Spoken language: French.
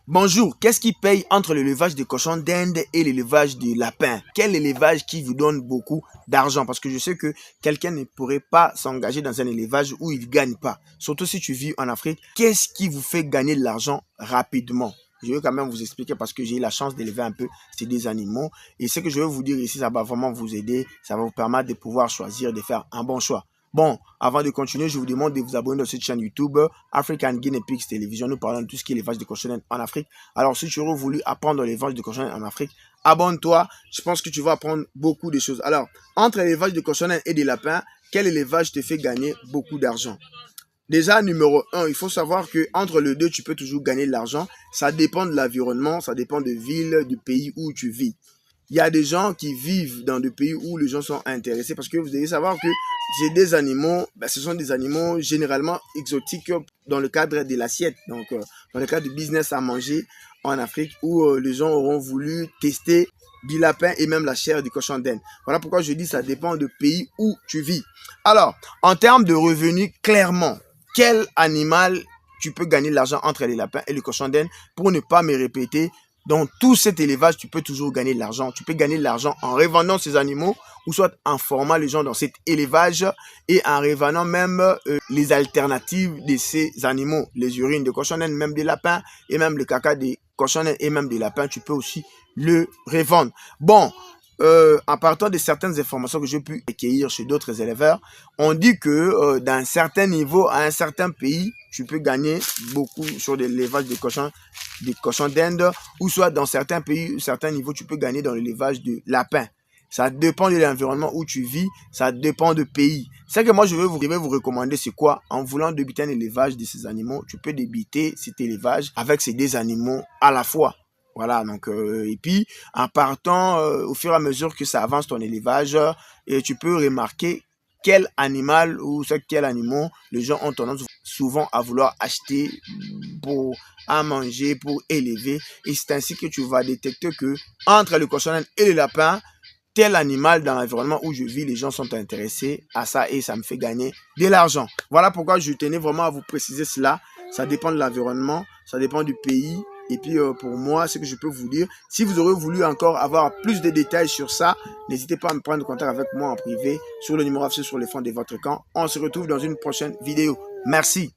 Bonjour, qu'est-ce qui paye entre l'élevage de cochons d'Inde et l'élevage de lapins? Quel élevage qui vous donne beaucoup d'argent? Parce que je sais que quelqu'un ne pourrait pas s'engager dans un élevage où il ne gagne pas. Surtout si tu vis en Afrique, qu'est-ce qui vous fait gagner de l'argent rapidement? Je vais quand même vous expliquer parce que j'ai eu la chance d'élever un peu ces deux animaux. Et ce que je vais vous dire ici, ça va vraiment vous aider. Ça va vous permettre de pouvoir choisir, de faire un bon choix. Bon, avant de continuer, je vous demande de vous abonner dans cette chaîne YouTube African Guinea Pigs Television. Nous parlons de tout ce qui est élevage de cochonnettes en Afrique. Alors, si tu aurais voulu apprendre l'élevage de cochonnettes en Afrique, abonne-toi. Je pense que tu vas apprendre beaucoup de choses. Alors, entre l'élevage de cochonnettes et des lapins, quel élevage te fait gagner beaucoup d'argent? Déjà, numéro un, il faut savoir que entre les deux, tu peux toujours gagner de l'argent. Ça dépend de l'environnement, ça dépend de ville, du pays où tu vis. Il y a des gens qui vivent dans des pays où les gens sont intéressés parce que vous devez savoir que j'ai des animaux, ce sont des animaux généralement exotiques dans le cadre de l'assiette, donc dans le cadre du business à manger en Afrique où les gens auront voulu tester du lapin et même la chair du cochon d'Inde. Voilà pourquoi je dis ça dépend du pays où tu vis. Alors, en termes de revenus, clairement, quel animal tu peux gagner de l'argent entre les lapins et le cochon d'Inde pour ne pas me répéter? Dans tout cet élevage, tu peux toujours gagner de l'argent. Tu peux gagner de l'argent en revendant ces animaux ou soit en formant les gens dans cet élevage et en revendant même les alternatives de ces animaux. Les urines de cochonnette, même des lapins et même le caca des cochonnettes et même des lapins, tu peux aussi le revendre. Bon, en partant de certaines informations que j'ai pu acquérir chez d'autres éleveurs, on dit que d'un certain niveau, à un certain pays, tu peux gagner beaucoup sur l'élevage des cochons d'Inde, ou soit dans certains pays, certains niveaux, tu peux gagner dans l'élevage de lapins. Ça dépend de l'environnement où tu vis, ça dépend du pays. Ce que moi je vais vous recommander, c'est quoi? En voulant débuter un élevage de ces animaux, tu peux débuter cet élevage avec ces deux animaux à la fois. Voilà, donc, et puis, en partant, au fur et à mesure que ça avance ton élevage, et tu peux remarquer quel animal ou quel animal les gens ont tendance souvent à vouloir acheter pour à manger, pour élever. Et c'est ainsi que tu vas détecter que entre le cochon et le lapin, tel animal dans l'environnement où je vis, les gens sont intéressés à ça et ça me fait gagner de l'argent. Voilà pourquoi je tenais vraiment à vous préciser cela. Ça dépend de l'environnement, ça dépend du pays. Et puis pour moi, ce que je peux vous dire, si vous aurez voulu encore avoir plus de détails sur ça, n'hésitez pas à me prendre contact avec moi en privé sur le numéro affiché sur le fond de votre camp. On se retrouve dans une prochaine vidéo. Merci.